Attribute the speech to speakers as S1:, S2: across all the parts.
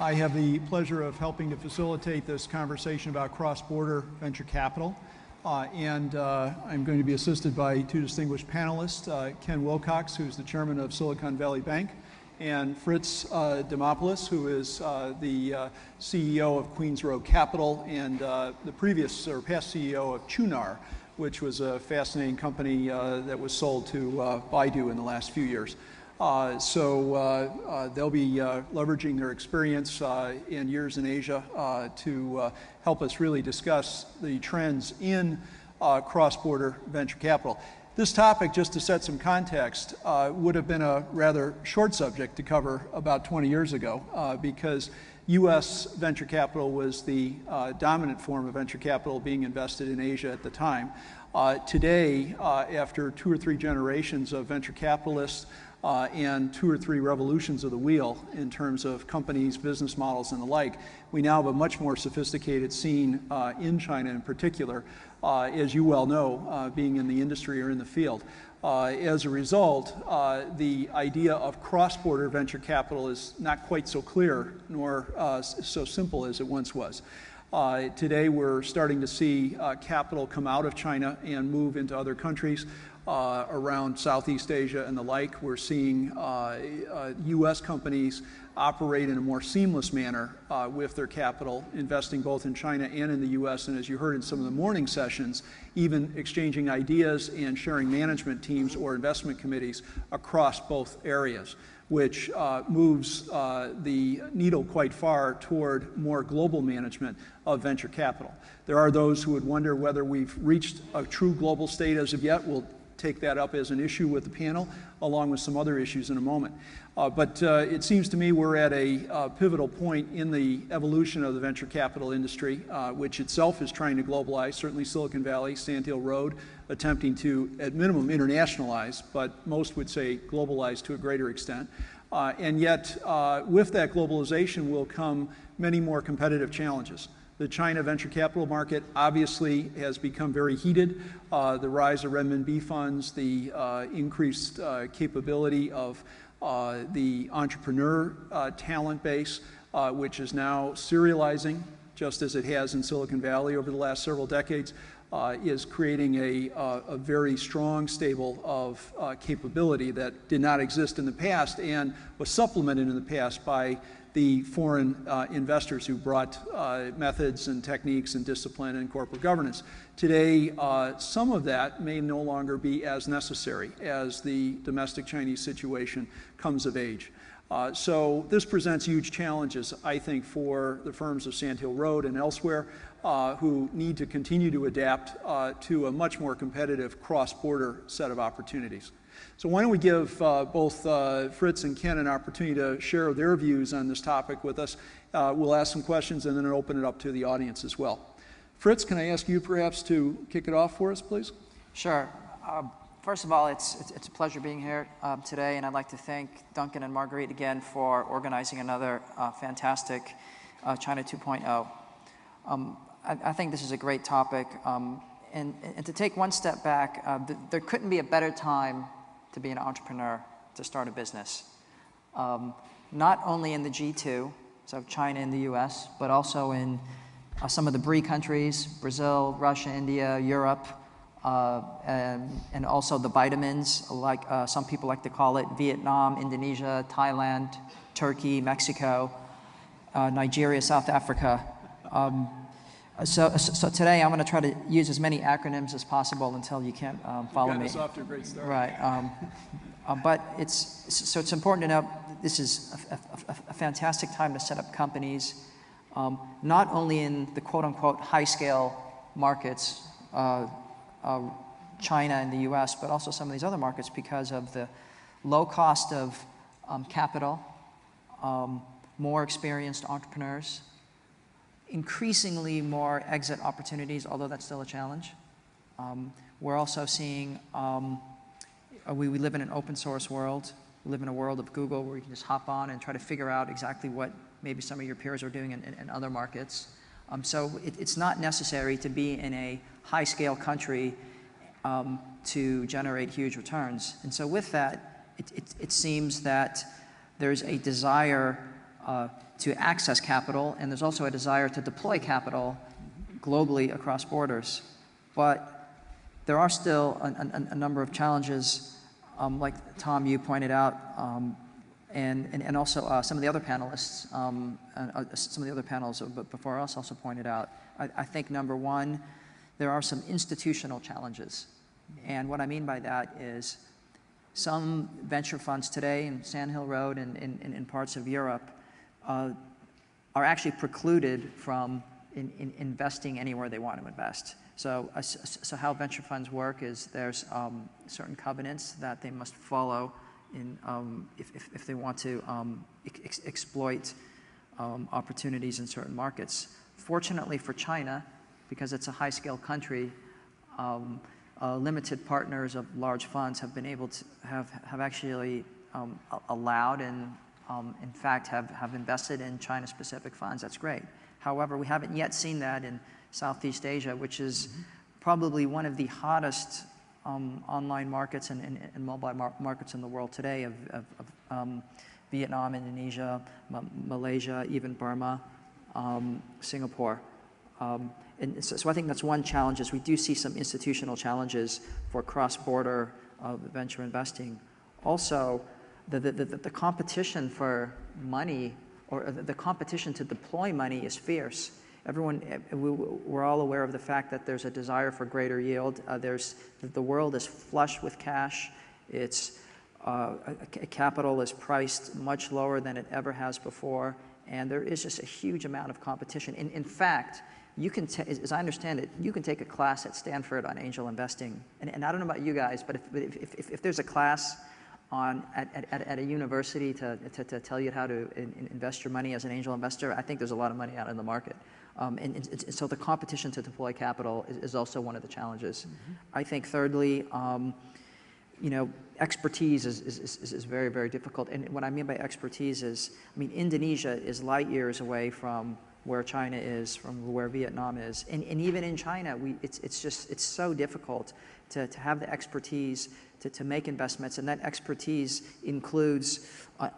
S1: I have the pleasure of helping to facilitate this conversation about cross-border venture capital. I'm going to be assisted by two distinguished panelists, Ken Wilcox, who's the chairman of Silicon Valley Bank, and Fritz Demopoulos, who is the CEO of Queens Road Capital and the previous or past CEO of Chunar, which was a fascinating company that was sold to Baidu in the last few years. They'll be leveraging their experience and years in Asia to help us really discuss the trends in cross-border venture capital. This topic, just to set some context, would have been a rather short subject to cover about 20 years ago because U.S. venture capital was the dominant form of venture capital being invested in Asia at the time. Today, after 2 or 3 generations of venture capitalists, and 2 or 3 revolutions of the wheel in terms of companies, business models, and the like, we now have a much more sophisticated scene in China in particular, as you well know, being in the industry or in the field. As a result, the idea of cross-border venture capital is not quite so clear nor so simple as it once was. Today, we're starting to see capital come out of China and move into other countries. Around Southeast Asia and the like. We're seeing U.S. companies operate in a more seamless manner with their capital, investing both in China and in the U.S., and as you heard in some of the morning sessions, even exchanging ideas and sharing management teams or investment committees across both areas, which moves the needle quite far toward more global management of venture capital. There are those who would wonder whether we've reached a true global state as of yet. We'll take that up as an issue with the panel, along with some other issues in a moment. But it seems to me we're at a pivotal point in the evolution of the venture capital industry, which itself is trying to globalize. Certainly Silicon Valley, Sand Hill Road, attempting to, at minimum, internationalize, but most would say globalize to a greater extent. And yet, with that globalization will come many more competitive challenges. The China venture capital market obviously has become very heated. The rise of renminbi funds, the increased capability of the entrepreneur talent base, which is now serializing, just as it has in Silicon Valley over the last several decades, is creating a very strong stable of capability that did not exist in the past and was supplemented in the past by the foreign investors who brought methods and techniques and discipline and corporate governance. Today, some of that may no longer be as necessary as the domestic Chinese situation comes of age. So this presents huge challenges, I think, for the firms of Sand Hill Road and elsewhere who need to continue to adapt to a much more competitive cross-border set of opportunities. So why don't we give both Fritz and Ken an opportunity to share their views on this topic with us. We'll ask some questions and then open it up to the audience as well. Fritz, can I ask you perhaps to kick it off for us, please?
S2: Sure. First of all, it's a pleasure being here today, and I'd like to thank Duncan and Marguerite again for organizing another fantastic China 2.0. I think this is a great topic, and to take one step back, there couldn't be a better time to be an entrepreneur, to start a business. Not only in the G2, so China and the US, but also in some of the BRI countries, Brazil, Russia, India, Europe, and also the vitamins, like some people like to call it, Vietnam, Indonesia, Thailand, Turkey, Mexico, Nigeria, South Africa. So today I'm going to try to use as many acronyms as possible until you can't follow me.
S1: Got us off to a great start.
S2: Right. But it's important to know this is a fantastic time to set up companies, not only in the quote-unquote high-scale markets, China and the US, but also some of these other markets because of the low cost of capital, more experienced entrepreneurs, increasingly more exit opportunities, although that's still a challenge. We're also seeing, we live in an open source world. We live in a world of Google where you can just hop on and try to figure out exactly what maybe some of your peers are doing in other markets. So it's not necessary to be in a high-scale country to generate huge returns. And so with that, it seems that there's a desire to access capital, and there's also a desire to deploy capital globally across borders. But there are still a number of challenges, like Tom, you pointed out, and also some of the other panelists, some of the other panels before us also pointed out. I think number one, there are some institutional challenges. And what I mean by that is some venture funds today in Sand Hill Road and in parts of Europe are actually precluded from investing anywhere they want to invest. So how venture funds work is there's certain covenants that they must follow if they want to exploit opportunities in certain markets. Fortunately for China, because it's a high-scale country, limited partners of large funds have been able to have actually allowed and in fact have invested in China-specific funds. That's great. However, we haven't yet seen that in Southeast Asia, which is probably one of the hottest online markets and mobile markets in the world today of Vietnam, Indonesia, Malaysia, even Burma, Singapore. And so I think that's one challenge is we do see some institutional challenges for cross-border venture investing. Also, the competition for money or the competition to deploy money is fierce. We're all aware of the fact that there's a desire for greater yield. The world is flush with cash. Capital is priced much lower than it ever has before, and there is just a huge amount of competition. In fact, you can, as I understand it, you can take a class at Stanford on angel investing. And I don't know about you guys, but if there's a class at a university to tell you how to invest your money as an angel investor, I think there's a lot of money out in the market. And so the competition to deploy capital is also one of the challenges. I think thirdly, expertise is very, very difficult. And what I mean by expertise is, Indonesia is light years away from where China is, from where Vietnam is. And even in China, it's so difficult to have the expertise to make investments. And that expertise includes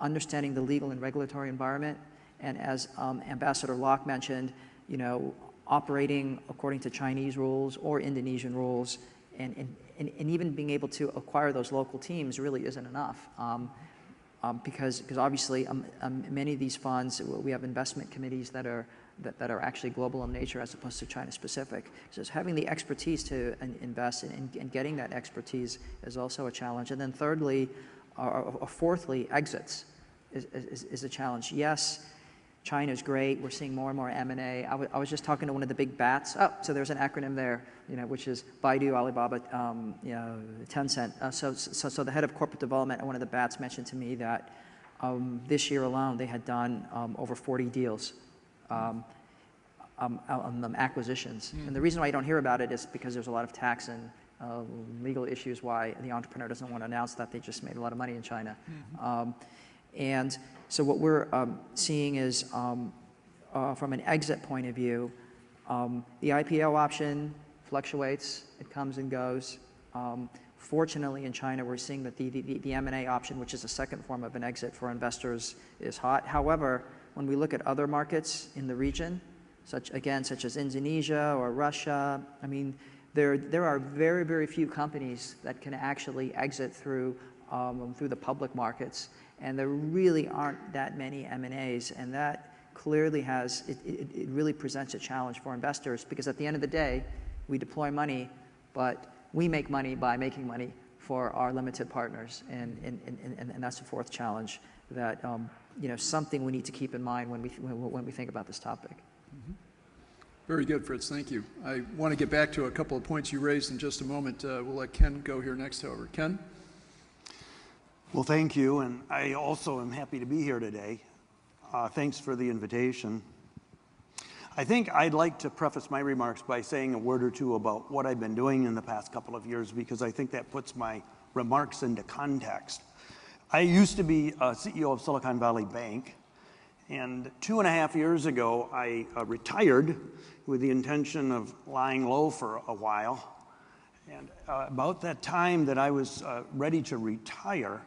S2: understanding the legal and regulatory environment. And as Ambassador Locke mentioned, operating according to Chinese rules or Indonesian rules, and even being able to acquire those local teams really isn't enough. Because obviously many of these funds, we have investment committees that are actually global in nature as opposed to China specific. So it's having the expertise to invest and getting that expertise is also a challenge. And then thirdly, or fourthly, exits is a challenge. Yes, China is great. We're seeing more and more M&A. I was just talking to one of the big bats. Oh, so there's an acronym there, which is Baidu, Alibaba, Tencent. So the head of corporate development at one of the bats mentioned to me that this year alone they had done over 40 deals, acquisitions. And the reason why you don't hear about it is because there's a lot of tax and legal issues why the entrepreneur doesn't want to announce that they just made a lot of money in China. And so what we're seeing is, from an exit point of view, the IPO option fluctuates. It comes and goes. Fortunately, in China, we're seeing that the M&A option, which is a second form of an exit for investors, is hot. However, when we look at other markets in the region, such as Indonesia or Russia, there are very, very few companies that can actually exit through the public markets. And there really aren't that many M&As, and that clearly it really presents a challenge for investors, because at the end of the day, we deploy money, but we make money by making money for our limited partners, and that's the fourth challenge that something we need to keep in mind when we think about this topic.
S1: Very good, Fritz. Thank you. I want to get back to a couple of points you raised in just a moment. We'll let Ken go here next, however. Ken?
S3: Well, thank you, and I also am happy to be here today. Thanks for the invitation. I think I'd like to preface my remarks by saying a word or two about what I've been doing in the past couple of years, because I think that puts my remarks into context. I used to be CEO of Silicon Valley Bank, and 2.5 years ago, I retired with the intention of lying low for a while. And about that time that I was ready to retire,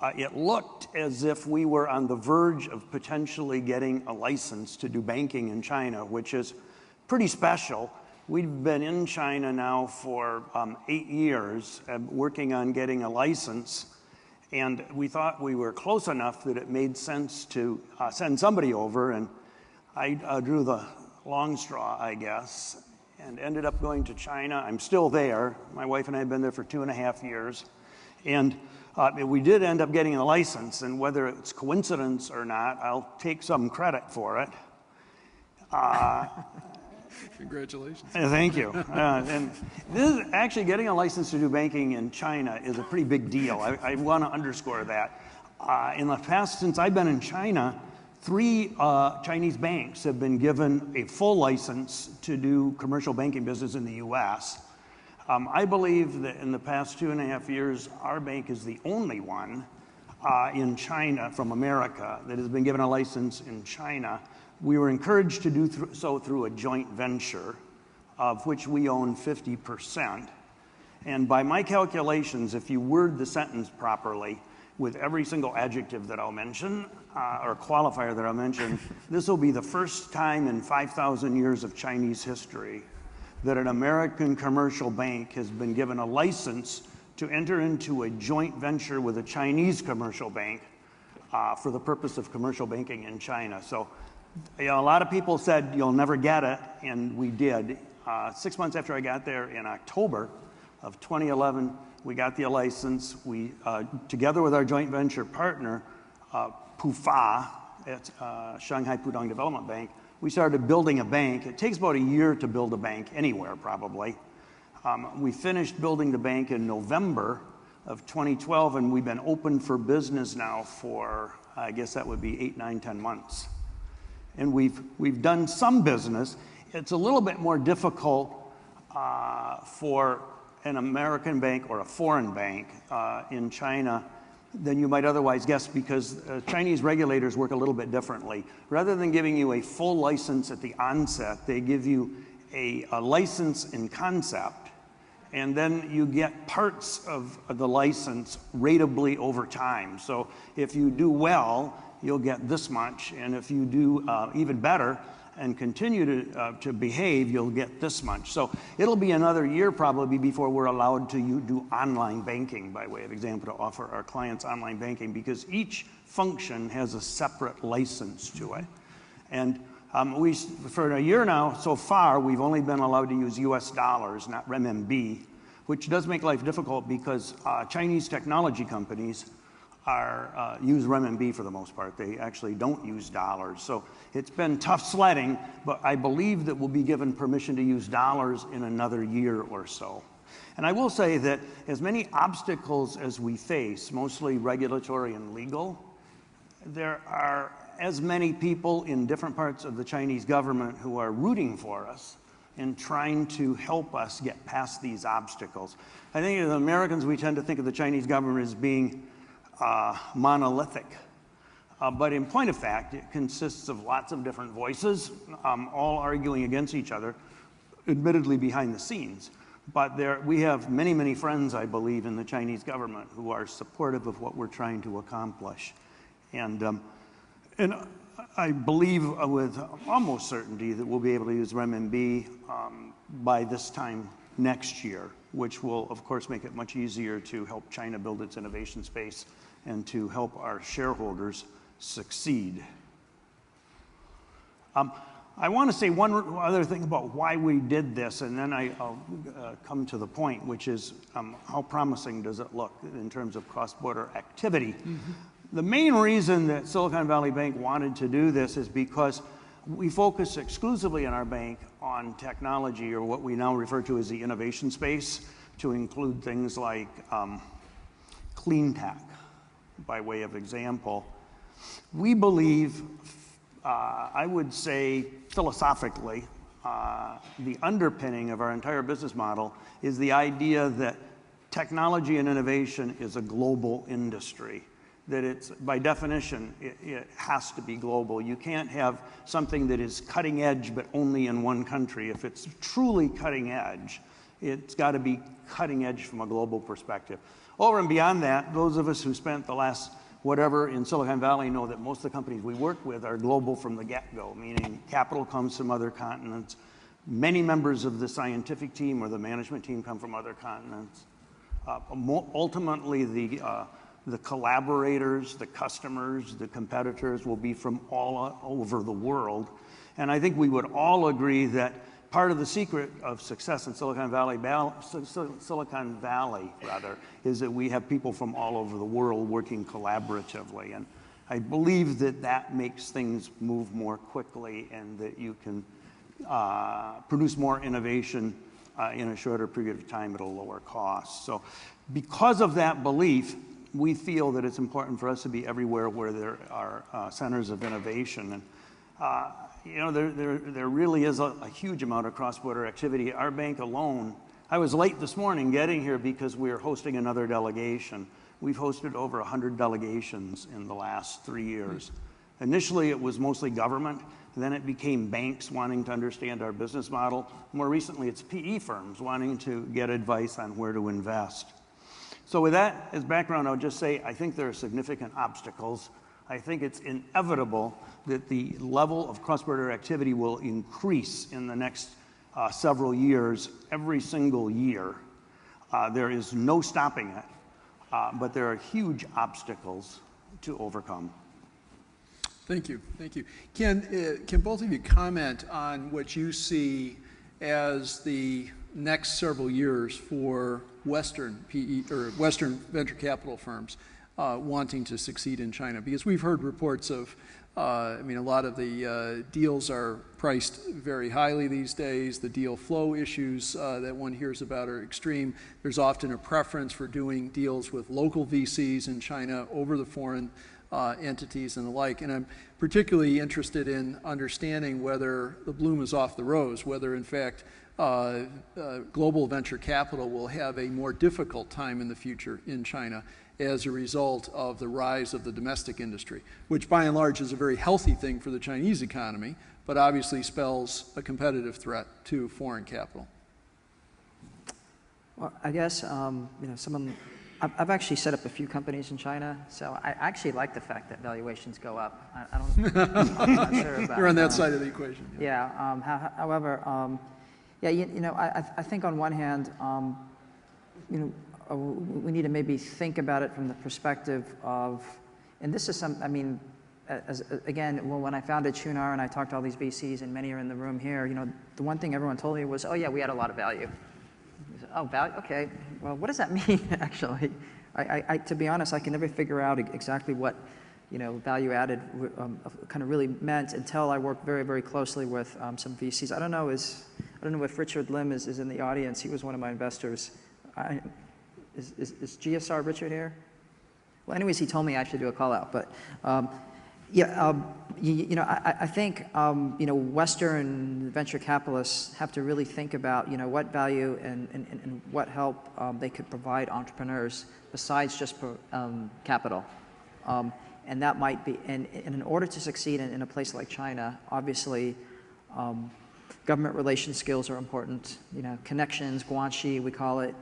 S3: it looked as if we were on the verge of potentially getting a license to do banking in China, which is pretty special. We've been in China now for 8 years, working on getting a license, and we thought we were close enough that it made sense to send somebody over, and I drew the long straw, I guess, and ended up going to China. I'm still there. My wife and I have been there for 2.5 years, and we did end up getting a license, and whether it's coincidence or not, I'll take some credit for it.
S1: Congratulations.
S3: Thank you. And this is actually getting a license to do banking in China is a pretty big deal. I want to underscore that. In the past, since I've been in China, 3 Chinese banks have been given a full license to do commercial banking business in the U.S. I believe that in the past 2.5 years, our bank is the only one in China from America that has been given a license in China. We were encouraged to do so through a joint venture, of which we own 50%. And by my calculations, if you word the sentence properly, with every single adjective that I'll mention, or qualifier that I'll mention, this will be the first time in 5,000 years of Chinese history that an American commercial bank has been given a license to enter into a joint venture with a Chinese commercial bank for the purpose of commercial banking in China. So, you know, a lot of people said you'll never get it, and we did. 6 months after I got there in October of 2011, we got the license. We, together with our joint venture partner, Pufa, at Shanghai Pudong Development Bank, we started building a bank. It takes about a year to build a bank anywhere, probably. We finished building the bank in November of 2012, and we've been open for business now for, I guess that would be 8, 9, 10 months. And we've done some business. It's a little bit more difficult for an American bank or a foreign bank in China than you might otherwise guess, because Chinese regulators work a little bit differently. Rather than giving you a full license at the onset, they give you a license in concept, and then you get parts of the license ratably over time. So if you do well, you'll get this much, and if you do even better and continue to behave, you'll get this much. So it'll be another year probably before we're allowed to do online banking, by way of example, to offer our clients online banking, because each function has a separate license to it. And for a year now, so far, we've only been allowed to use US dollars, not renminbi, which does make life difficult because Chinese technology companies use renminbi for the most part. They actually don't use dollars. So it's been tough sledding, but I believe that we'll be given permission to use dollars in another year or so. And I will say that as many obstacles as we face, mostly regulatory and legal, there are as many people in different parts of the Chinese government who are rooting for us and trying to help us get past these obstacles. I think as Americans, we tend to think of the Chinese government as being monolithic. But in point of fact, it consists of lots of different voices, all arguing against each other, admittedly behind the scenes. But we have many, many friends, I believe, in the Chinese government who are supportive of what we're trying to accomplish. And I believe with almost certainty that we'll be able to use renminbi by this time next year, which will, of course, make it much easier to help China build its innovation space and to help our shareholders succeed. I want to say one other thing about why we did this, and then I'll come to the point, which is how promising does it look in terms of cross-border activity. Mm-hmm. The main reason that Silicon Valley Bank wanted to do this is because we focus exclusively in our bank on technology, or what we now refer to as the innovation space, to include things like clean tech, by way of example. We believe, I would say philosophically, the underpinning of our entire business model is the idea that technology and innovation is a global industry. That it's, by definition, it has to be global. You can't have something that is cutting edge but only in one country. If it's truly cutting edge, It's got to be cutting edge from a global perspective. Over and beyond that, those of us who spent the last whatever in Silicon Valley know that most of the companies we work with are global from the get-go, meaning capital comes from other continents. Many members of the scientific team or the management team come from other continents. Ultimately, the collaborators, the customers, the competitors will be from all over the world. And I think we would all agree that part of the secret of success in Silicon Valley is that we have people from all over the world working collaboratively. And I believe that that makes things move more quickly and that you can produce more innovation in a shorter period of time at a lower cost. So because of that belief, we feel that it's important for us to be everywhere where there are centers of innovation. And you know, there really is a huge amount of cross-border activity. Our bank alone, I was late this morning getting here because we are hosting another delegation. We've hosted over 100 delegations in the last 3 years. Initially, it was mostly government. Then it became banks wanting to understand our business model. More recently, it's PE firms wanting to get advice on where to invest. So with that as background, I'll just say I think there are significant obstacles. I think it's inevitable that the level of cross-border activity will increase in the next several years, every single year. There is no stopping it, but there are huge obstacles to overcome.
S1: Thank you. Thank you. Can both of you comment on what you see as the next several years for Western PE or Western venture capital firms wanting to succeed in China? Because we've heard reports of, I mean, a lot of the deals are priced very highly these days. The deal flow issues that one hears about are extreme. There's often a preference for doing deals with local VCs in China over the foreign entities and the like. And I'm particularly interested in understanding whether the bloom is off the rose, whether in fact global venture capital will have a more difficult time in the future in China as a result of the rise of the domestic industry, which by and large is a very healthy thing for the Chinese economy, but obviously spells a competitive threat to foreign capital.
S2: Well, I guess, you know, I've actually set up a few companies in China, so I actually like the fact that valuations go up. I'm not sure about.
S1: You're on that side of the equation.
S2: Yeah. However, yeah, you know, I think on one hand, you know, we need to maybe think about it from the perspective of, and this is I mean, again, when I founded Chunar and I talked to all these VCs and many are in the room here, you know, the one thing everyone told me was, oh yeah, we had a lot of value. Said, oh, value, okay, well, what does that mean actually? To be honest, I can never figure out exactly what, you know, value added kind of really meant until I worked very, very closely with some VCs. I don't know if Richard Lim is in the audience. He was one of my investors. Is GSR Richard here? Well, anyways, he told me I should do a call out. But yeah, you know, I think you know, Western venture capitalists have to really think about, you know, what value and what help they could provide entrepreneurs besides just capital. And that might be, and in order to succeed in a place like China, obviously, government relations skills are important. You know, connections, guanxi, we call it.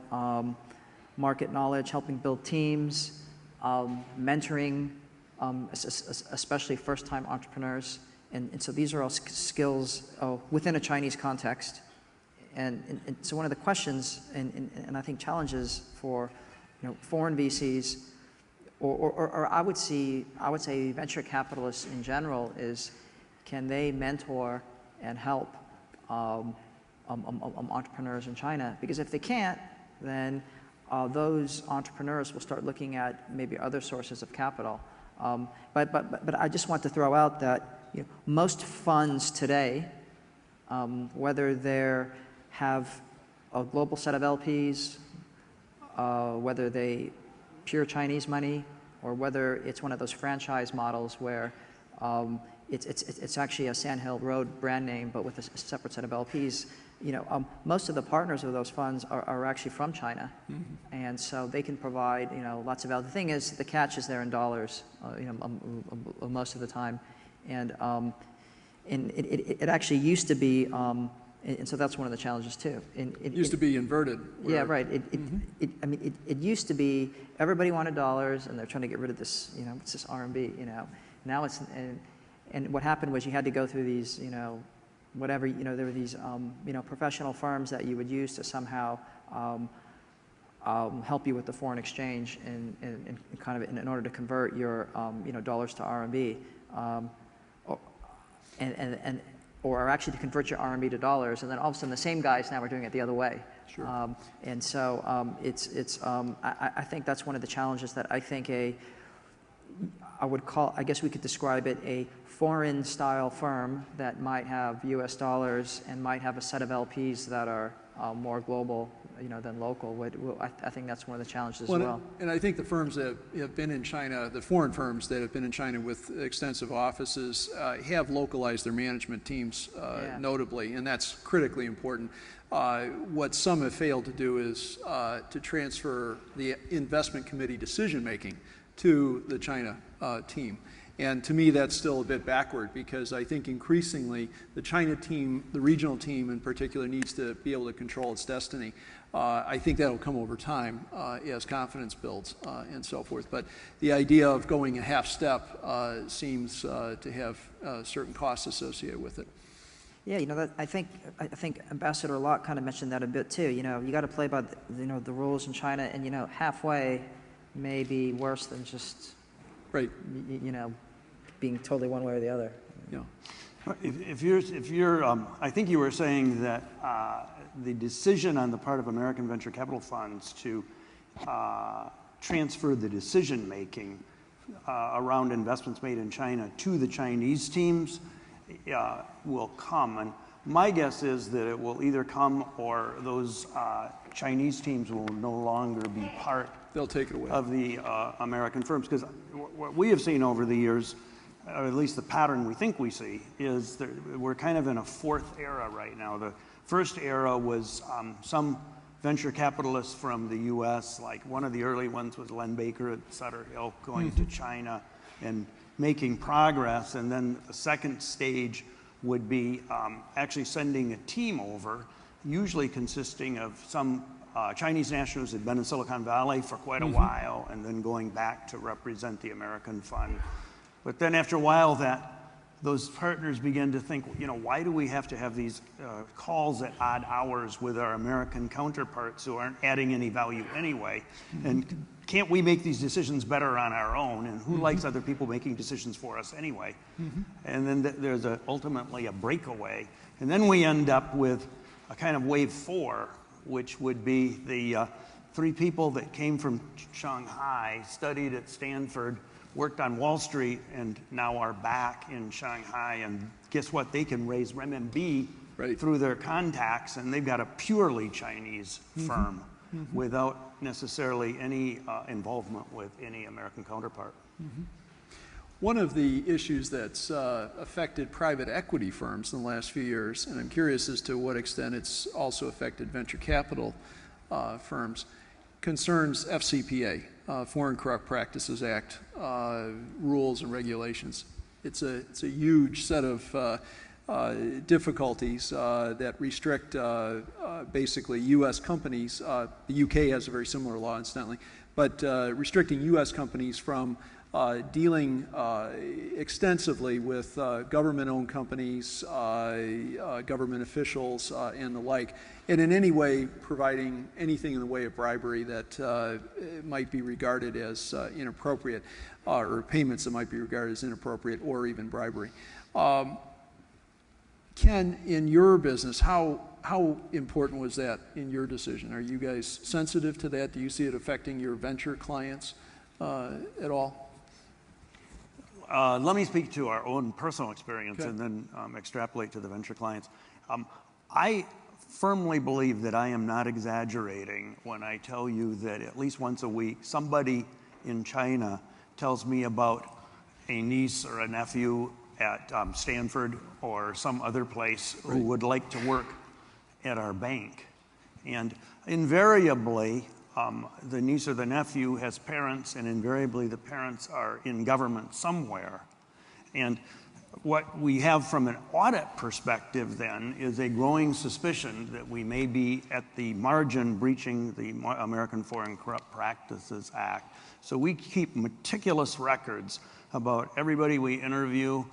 S2: Market knowledge, helping build teams, mentoring, especially first-time entrepreneurs. And so these are all skills within a Chinese context. And so one of the questions and I think challenges for, you know, foreign VCs or I would say venture capitalists in general is, can they mentor and help entrepreneurs in China? Because if they can't, then those entrepreneurs will start looking at maybe other sources of capital. But I just want to throw out that, you know, most funds today, whether they have a global set of LPs, whether they pure Chinese money, or whether it's one of those franchise models where it's actually a Sand Hill Road brand name, but with a separate set of LPs. You know, most of the partners of those funds are actually from China, and so they can provide, you know, lots of value. The thing is, the catch is they're in dollars, you most of the time, and it actually used to be And so that's one of the challenges too.
S1: It used to be inverted.
S2: Yeah, right. I mean, it used to be everybody wanted dollars, and they're trying to get rid of this, it's this RMB, Now it's, and what happened was you had to go through these, whatever, there were these, professional firms that you would use to somehow help you with the foreign exchange and kind of in order to convert your, dollars to RMB, or actually to convert your RMB to dollars, and then all of a sudden the same guys now are doing it the other way.
S1: Sure.
S2: And so I think that's one of the challenges that I think I guess we could describe it a foreign style firm that might have US dollars and might have a set of LPs that are more global, than local. I think that's one of the challenges as well.
S1: And I think the firms that have been in China, the foreign firms that have been in China with extensive offices, have localized their management teams notably, and that's critically important. What some have failed to do is to transfer the investment committee decision-making to the China team. And to me, that's still a bit backward, because I think increasingly the China team, the regional team in particular, needs to be able to control its destiny. I think that'll come over time as confidence builds and so forth. But the idea of going a half step seems to have certain costs associated with it.
S2: Yeah, I think Ambassador Locke kind of mentioned that a bit too. You got to play by the rules in China, and halfway may be worse than just
S1: right.
S2: Being totally one way or the other.
S1: Yeah.
S3: If you're, I think you were saying that the decision on the part of American venture capital funds to transfer the decision making around investments made in China to the Chinese teams will come, and my guess is that it will either come or those Chinese teams will no longer be part.
S1: They'll take it away.
S3: Of the American firms, because what we have seen over the years, or at least the pattern we think we see, is that we're kind of in a fourth era right now. The first era was some venture capitalists from the U.S., like one of the early ones was Len Baker at Sutter Hill, going to China and making progress. And then the second stage would be actually sending a team over, usually consisting of some Chinese nationals who had been in Silicon Valley for quite a while, and then going back to represent the American fund. But then after a while, those partners began to think, why do we have to have these calls at odd hours with our American counterparts who aren't adding any value anyway? And can't we make these decisions better on our own? And who likes other people making decisions for us anyway? And then there's ultimately a breakaway. And then we end up with a kind of wave 4, which would be the 3 people that came from Shanghai, studied at Stanford, worked on Wall Street, and now are back in Shanghai. And guess what? They can raise renminbi through their contacts, and they've got a purely Chinese firm without necessarily any involvement with any American counterpart.
S1: One of the issues that's affected private equity firms in the last few years, and I'm curious as to what extent it's also affected venture capital firms, concerns FCPA, Foreign Corrupt Practices Act rules and regulations. It's a huge set of difficulties that restrict basically U.S. companies. The U.K. has a very similar law, incidentally, but restricting U.S. companies from dealing extensively with government-owned companies, government officials, and the like, and in any way providing anything in the way of bribery that might be regarded as inappropriate, or payments that might be regarded as inappropriate, or even bribery. Ken, in your business, how important was that in your decision? Are you guys sensitive to that? Do you see it affecting your venture clients at all?
S3: Let me speak to our own personal experience and then extrapolate to the venture clients. I firmly believe that I am not exaggerating when I tell you that at least once a week, somebody in China tells me about a niece or a nephew at Stanford or some other place who would like to work at our bank. And invariably, the niece or the nephew has parents, and invariably the parents are in government somewhere. And What we have from an audit perspective then is a growing suspicion that we may be at the margin breaching the American Foreign Corrupt Practices Act. So we keep meticulous records about everybody we interview,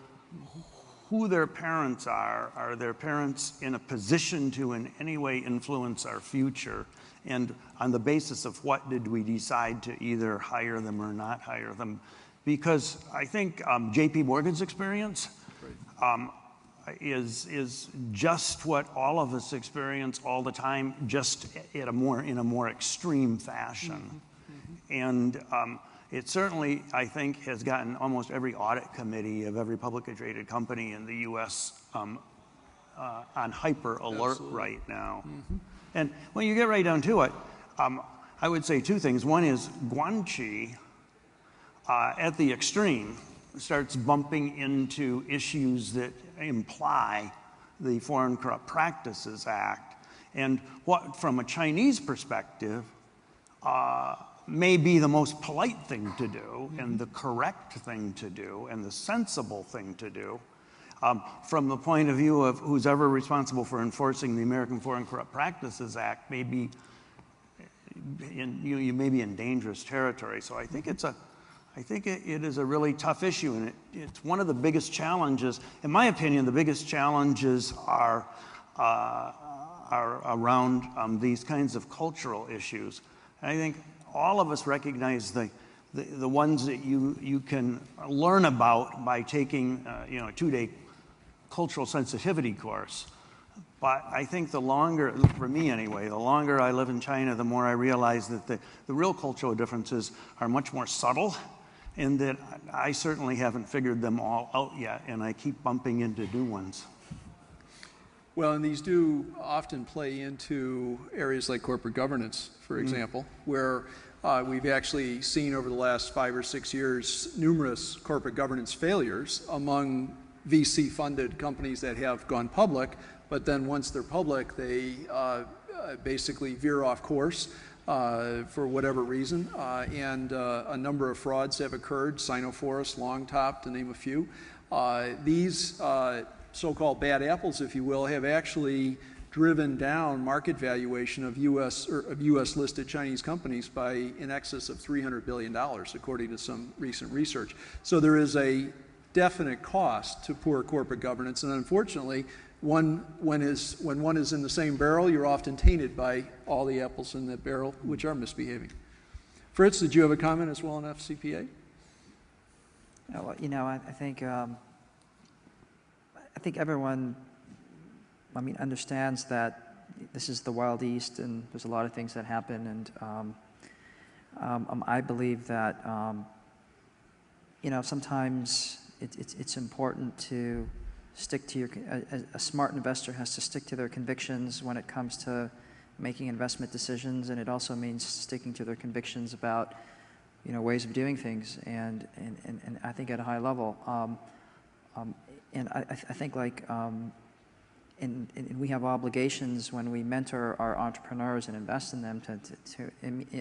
S3: who their parents are their parents in a position to in any way influence our future, and on the basis of what did we decide to either hire them or not hire them. Because I think JP Morgan's experience is just what all of us experience all the time, just in a more extreme fashion. And it certainly, I think, has gotten almost every audit committee of every publicly traded company in the U.S. On hyper alert right now. And when you get right down to it, I would say two things. One is Guanxi, at the extreme, starts bumping into issues that imply the Foreign Corrupt Practices Act. And what, from a Chinese perspective, may be the most polite thing to do and the correct thing to do and the sensible thing to do, from the point of view of who's ever responsible for enforcing the American Foreign Corrupt Practices Act, may be you may be in dangerous territory. So I think it is a really tough issue, and it's one of the biggest challenges. In my opinion, the biggest challenges are around these kinds of cultural issues. And I think all of us recognize the ones that you can learn about by taking a 2-day cultural sensitivity course. But I think the longer, for me anyway, the longer I live in China, the more I realize that the real cultural differences are much more subtle, and that I certainly haven't figured them all out yet, and I keep bumping into new ones.
S1: Well, and these do often play into areas like corporate governance, for example, where we've actually seen over the last 5 or 6 years numerous corporate governance failures among VC-funded companies that have gone public, but then once they're public, they basically veer off course for whatever reason, and a number of frauds have occurred, Sinoforest, Longtop, to name a few. These so-called bad apples, if you will, have actually driven down market valuation of U.S. listed Chinese companies by in excess of $300 billion, according to some recent research. So there is a definite cost to poor corporate governance, and unfortunately, when one is in the same barrel, you're often tainted by all the apples in that barrel, which are misbehaving. Fritz, did you have a comment as well on FCPA?
S2: Well, I think everyone, understands that this is the Wild East, and there's a lot of things that happen, and I believe that sometimes it's important to stick to a smart investor has to stick to their convictions when it comes to making investment decisions, and it also means sticking to their convictions about ways of doing things, and I think at a high level, and I think and we have obligations when we mentor our entrepreneurs and invest in them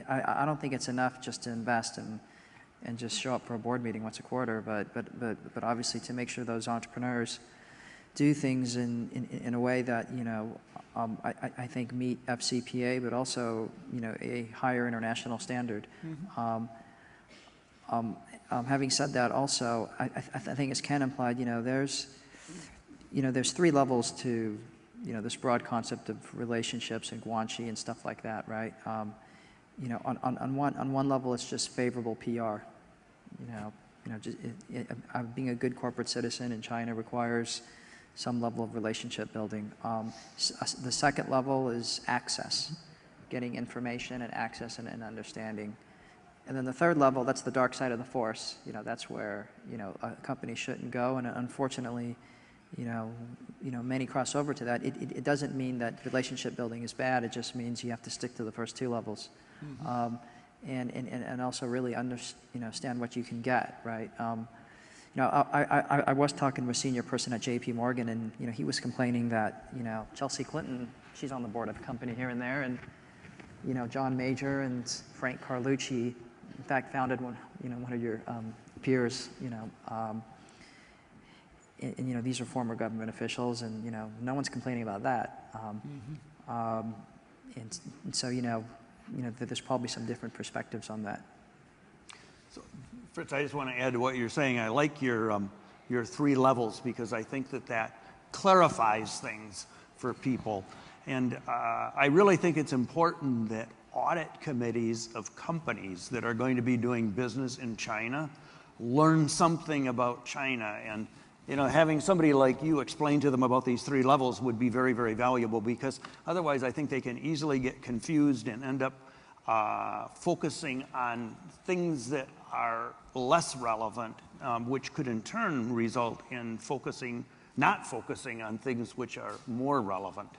S2: I don't think it's enough just to invest and just show up for a board meeting once a quarter, but obviously to make sure those entrepreneurs do things in a way that I think meet FCPA, but also a higher international standard. Having said that, also I think as Ken implied, there's 3 levels to this broad concept of relationships and Guanxi and stuff like that, right? On one level, it's just favorable PR. Being a good corporate citizen in China requires some level of relationship building. The second level is access, getting information and access and understanding. And then the third level, that's the dark side of the force. That's where a company shouldn't go, and unfortunately, many cross over to that. It doesn't mean that relationship building is bad. It just means you have to stick to the first 2 levels, and also really understand what you can get, right? I was talking to a senior person at JP Morgan, and he was complaining that Chelsea Clinton, she's on the board of a company here and there, and John Major and Frank Carlucci, in fact, founded one of your peers, and these are former government officials, and no one's complaining about that. And so there's probably some different perspectives on that.
S3: So, Fritz, I just want to add to what you're saying. I like your 3 levels, because I think that clarifies things for people. And I really think it's important that audit committees of companies that are going to be doing business in China learn something about China. And having somebody like you explain to them about these 3 levels would be very, very valuable, because otherwise I think they can easily get confused and end up focusing on things that are less relevant, which could in turn result in not focusing on things which are more relevant.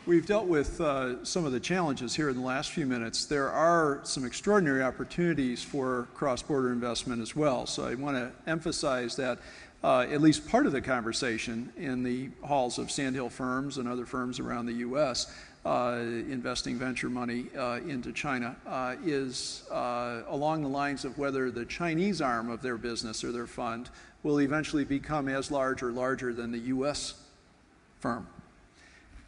S1: We've dealt with some of the challenges here in the last few minutes. There are some extraordinary opportunities for cross-border investment as well. So I want to emphasize that at least part of the conversation in the halls of Sandhill firms and other firms around the U.S. Investing venture money into China is along the lines of whether the Chinese arm of their business or their fund will eventually become as large or larger than the U.S. firm.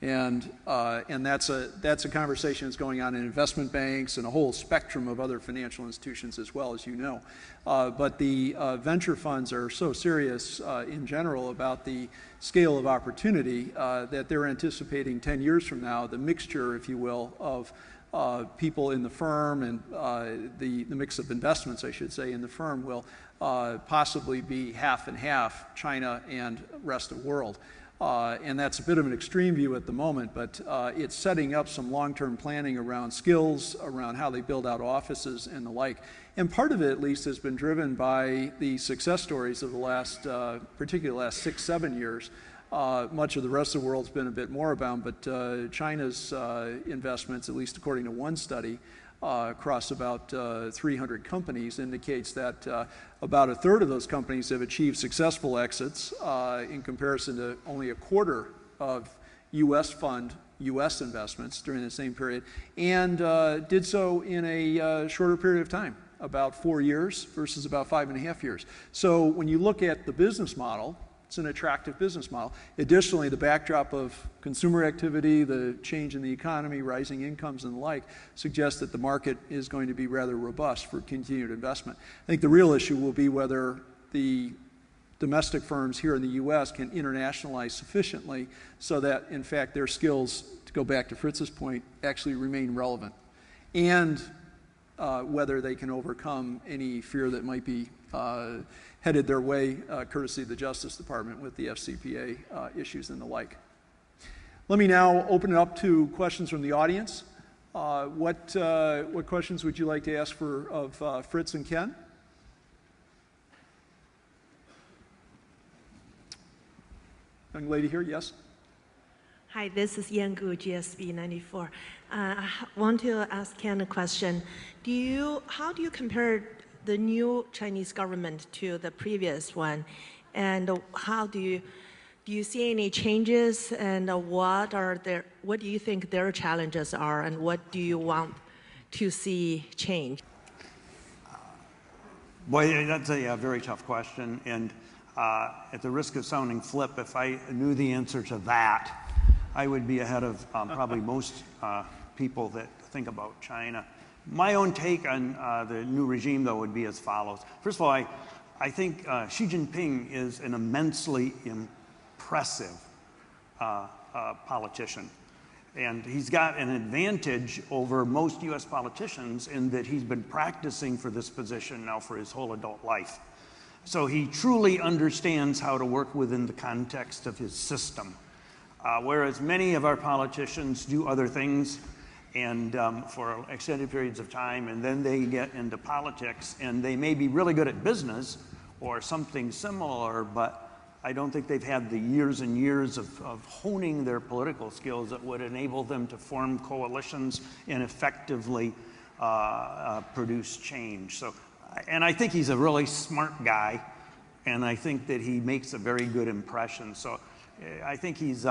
S1: And that's a conversation that's going on in investment banks and a whole spectrum of other financial institutions as well, as you know. But the venture funds are so serious in general about the scale of opportunity that they're anticipating 10 years from now, the mixture, if you will, of people in the firm and the mix of investments, I should say, in the firm will possibly be half and half, China and rest of world. And that's a bit of an extreme view at the moment, but it's setting up some long-term planning around skills, around how they build out offices and the like. And part of it, at least, has been driven by the success stories of the last, particularly the last 6-7 years. Much of the rest of the world's been a bit more abound, but China's investments, at least according to one study, across about 300 companies, indicates that about a third of those companies have achieved successful exits in comparison to only a quarter of U.S. investments during the same period, and did so in a shorter period of time, about 4 years versus about 5.5 years. So when you look at the business model, it's an attractive business model. Additionally, the backdrop of consumer activity, the change in the economy, rising incomes and the like, suggests that the market is going to be rather robust for continued investment. I think the real issue will be whether the domestic firms here in the U.S. can internationalize sufficiently so that, in fact, their skills, to go back to Fritz's point, actually remain relevant, and whether they can overcome any fear that might be headed their way, courtesy of the Justice Department with the FCPA issues and the like. Let me now open it up to questions from the audience. What questions would you like to ask of Fritz and Ken? Young lady here, yes?
S4: Hi, this is Yangu, GSB 94. I want to ask Ken a question. How do you compare the new Chinese government to the previous one, and how do you see any changes, and what do you think their challenges are, and what do you want to see change?
S3: Boy, that's a very tough question, and at the risk of sounding flip, if I knew the answer to that, I would be ahead of probably most people that think about China. My own take on the new regime, though, would be as follows. First of all, I think Xi Jinping is an immensely impressive politician. And he's got an advantage over most U.S. politicians in that he's been practicing for this position now for his whole adult life. So he truly understands how to work within the context of his system. Whereas many of our politicians do other things and for extended periods of time, and then they get into politics, and they may be really good at business or something similar, but I don't think they've had the years and years of honing their political skills that would enable them to form coalitions and effectively produce change. So, and I think he's a really smart guy, and I think that he makes a very good impression. So I think he's,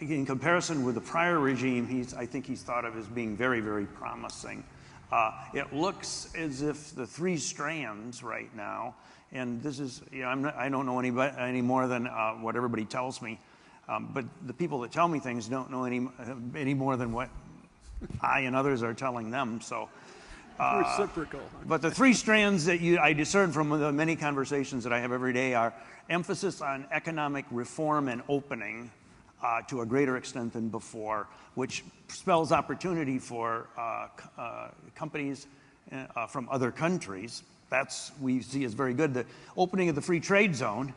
S3: in comparison with the prior regime, I think he's thought of as being very, very promising. It looks as if the 3 strands right now And this is, you know, I don't know any more than what everybody tells me. But the people that tell me things don't know any more than what I and others are telling them. So,
S1: reciprocal.
S3: But the three strands that I discern from the many conversations that I have every day are emphasis on economic reform and opening to a greater extent than before, which spells opportunity for companies from other countries. That's we see as very good. The opening of the free trade zone,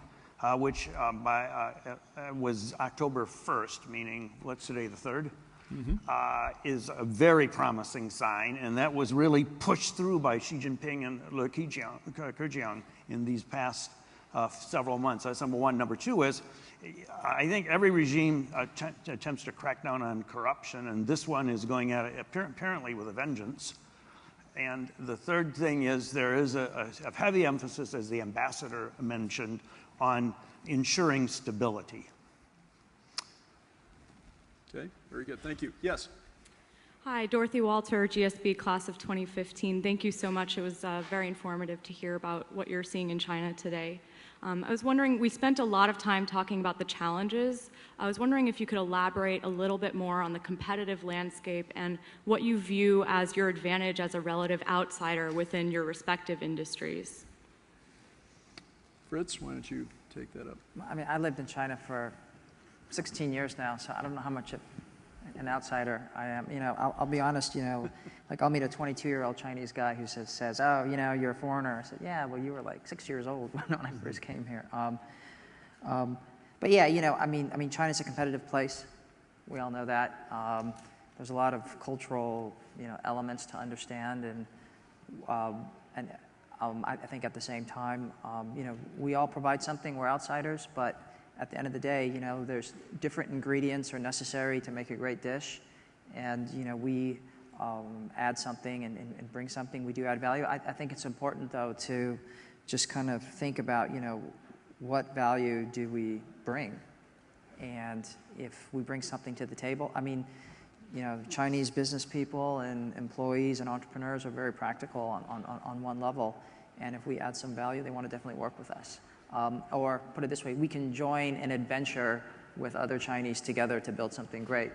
S3: which was October 1st, meaning what's today, the 3rd, is a very promising sign, and that was really pushed through by Xi Jinping and Li Keqiang in these past several months. That's number one. Number two is, I think every regime attempts to crack down on corruption, and this one is going at it apparently with a vengeance. And the third thing is there is a heavy emphasis, as the ambassador mentioned, on ensuring stability.
S1: Okay, very good. Thank you. Yes.
S5: Hi, Dorothy Walter, GSB class of 2015. Thank you so much. It was very informative to hear about what you're seeing in China today. I was wondering, we spent a lot of time talking about the challenges. I was wondering if you could elaborate a little bit more on the competitive landscape and what you view as your advantage as a relative outsider within your respective industries.
S1: Fritz, why don't you take that up?
S2: I mean, I lived in China for 16 years now, so I don't know how much an outsider I am. You know, I'll be honest, you know, like I'll meet a 22-year-old Chinese guy who says, oh, you know, you're a foreigner. I said, yeah, well, you were like 6 years old when I first came here. But yeah, you know, I mean, China's a competitive place. We all know that. There's a lot of cultural, you know, elements to understand, and I think at the same time, you know, we all provide something. We're outsiders, but at the end of the day, you know, there's different ingredients are necessary to make a great dish, and you know, we add something and bring something. We do add value. I think it's important, though, to just kind of think about, you know, what value do we bring, and if we bring something to the table. I mean, you know, Chinese business people and employees and entrepreneurs are very practical on one level, and if we add some value, they want to definitely work with us. Or put it this way, we can join an adventure with other Chinese together to build something great.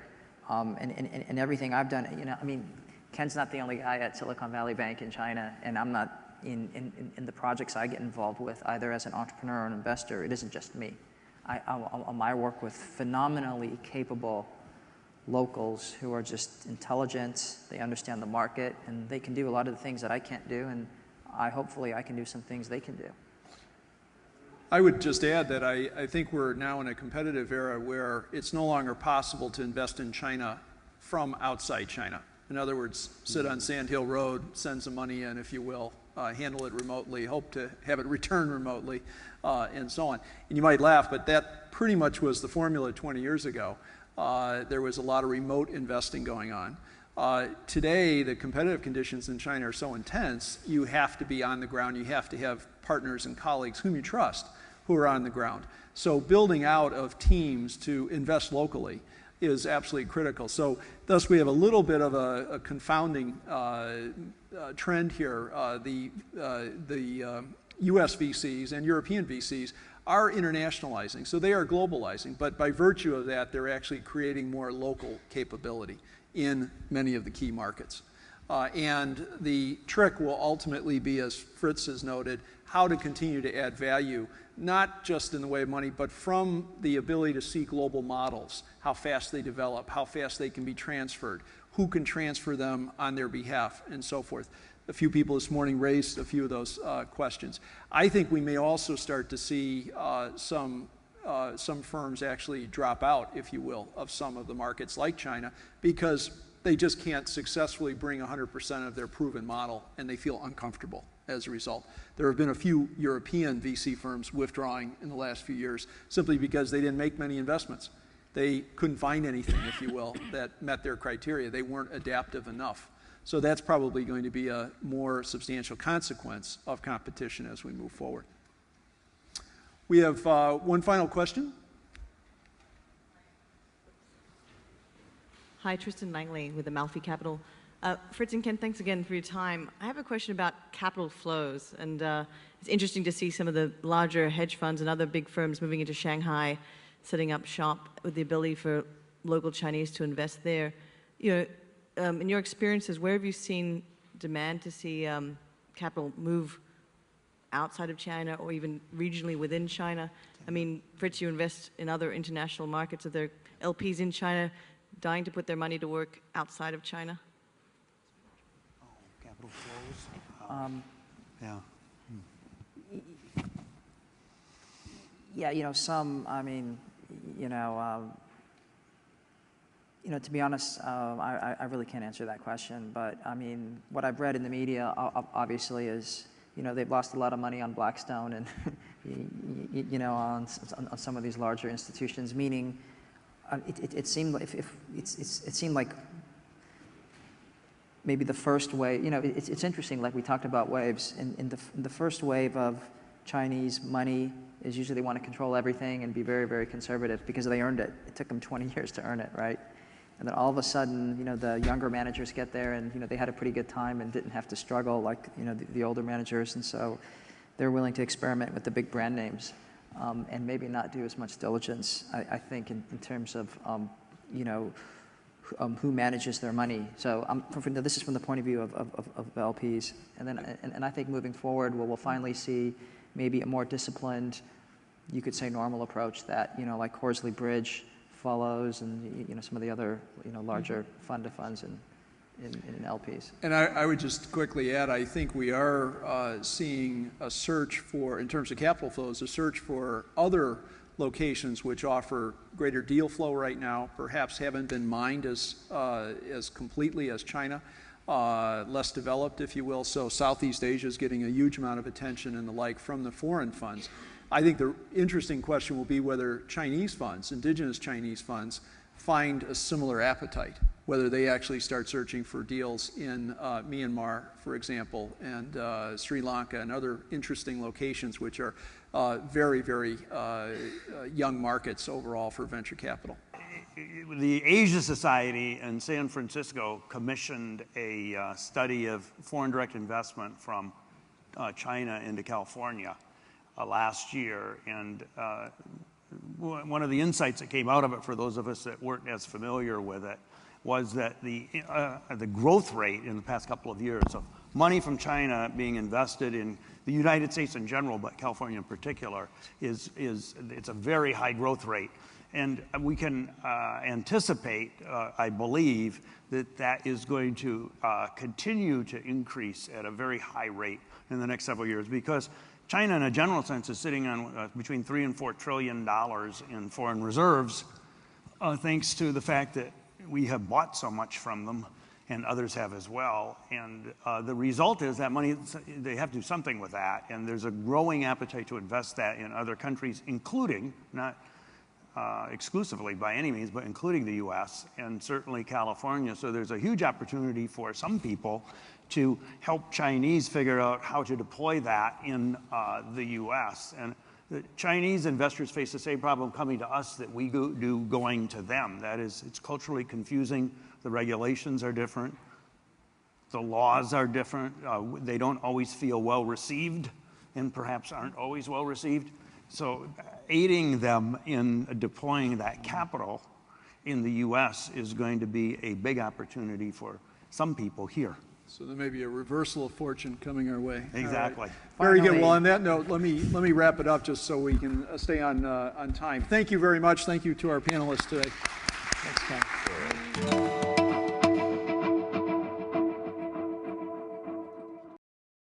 S2: And everything I've done, you know, I mean, Ken's not the only guy at Silicon Valley Bank in China, and I'm not in the projects I get involved with, either as an entrepreneur or an investor. It isn't just me. I work with phenomenally capable locals who are just intelligent, they understand the market, and they can do a lot of the things that I can't do, and hopefully I can do some things they can do.
S1: I would just add that I think we're now in a competitive era where it's no longer possible to invest in China from outside China. In other words, sit on Sand Hill Road, send some money in, if you will, handle it remotely, hope to have it returned remotely, and so on. And you might laugh, but that pretty much was the formula 20 years ago. There was a lot of remote investing going on. Today, the competitive conditions in China are so intense, you have to be on the ground. You have to have partners and colleagues whom you trust who are on the ground. So building out of teams to invest locally is absolutely critical. So thus we have a little bit of a confounding trend here. The US VCs and European VCs are internationalizing, so they are globalizing, but by virtue of that, they're actually creating more local capability in many of the key markets. And the trick will ultimately be, as Fritz has noted, how to continue to add value, not just in the way of money, but from the ability to see global models, how fast they develop, how fast they can be transferred, who can transfer them on their behalf, and so forth. A few people this morning raised a few of those questions. I think we may also start to see some firms actually drop out, if you will, of some of the markets like China, because they just can't successfully bring 100% of their proven model, and they feel uncomfortable as a result. There have been a few European VC firms withdrawing in the last few years simply because they didn't make many investments. They couldn't find anything, if you will, that met their criteria. They weren't adaptive enough. So that's probably going to be a more substantial consequence of competition as we move forward. We have one final question.
S6: Hi, Tristan Langley with Amalfi Capital. Fritz and Ken, thanks again for your time. I have a question about capital flows, and it's interesting to see some of the larger hedge funds and other big firms moving into Shanghai, setting up shop with the ability for local Chinese to invest there. You know, in your experiences, where have you seen demand to see capital move outside of China or even regionally within China? I mean, Fritz, you invest in other international markets. Are there LPs in China dying to put their money to work outside of China?
S3: Capital flows? Yeah.
S2: Yeah, you know, I mean, to be honest, I really can't answer that question. But I mean, what I've read in the media, obviously, is they've lost a lot of money on Blackstone and on some of these larger institutions. Meaning, it seemed like maybe the first wave. It's interesting. Like we talked about waves. In the first wave of Chinese money is usually they want to control everything and be very, very conservative because they earned it. It took them 20 years to earn it, right? And then all of a sudden, the younger managers get there and, they had a pretty good time and didn't have to struggle like, the older managers. And so they're willing to experiment with the big brand names and maybe not do as much diligence, I think, in terms of, who manages their money. So this is from the point of view of LPs. And I think moving forward, we'll finally see maybe a more disciplined, you could say normal approach that, like Horsley Bridge follows and, some of the other, larger fund-to-funds in LPs.
S1: And I would just quickly add, I think we are seeing a search for, in terms of capital flows, a search for other locations which offer greater deal flow right now, perhaps haven't been mined as completely as China, less developed, if you will. So Southeast Asia is getting a huge amount of attention and the like from the foreign funds. I think the interesting question will be whether Chinese funds, indigenous Chinese funds, find a similar appetite, whether they actually start searching for deals in Myanmar, for example, and Sri Lanka and other interesting locations which are very, very young markets overall for venture capital.
S3: The Asia Society in San Francisco commissioned a study of foreign direct investment from China into California last year, and one of the insights that came out of it for those of us that weren't as familiar with it was that the growth rate in the past couple of years of money from China being invested in the United States in general, but California in particular, it's a very high growth rate. And we can anticipate, I believe, that is going to continue to increase at a very high rate in the next several years, because China, in a general sense, is sitting on between $3 and $4 trillion in foreign reserves, thanks to the fact that we have bought so much from them, and others have as well. And the result is that money, they have to do something with that, and there's a growing appetite to invest that in other countries, including, not exclusively by any means, but including the US and certainly California. So there's a huge opportunity for some people to help Chinese figure out how to deploy that in the US. And the Chinese investors face the same problem coming to us that we do going to them. That is, it's culturally confusing. The regulations are different. The laws are different. They don't always feel well received and perhaps aren't always well received. So aiding them in deploying that capital in the US is going to be a big opportunity for some people here.
S1: So there may be a reversal of fortune coming our way.
S3: Exactly.
S1: Right. Very good. Well, on that note, let me wrap it up just so we can stay on time. Thank you very much. Thank you to our panelists today.
S2: Thanks, Ken.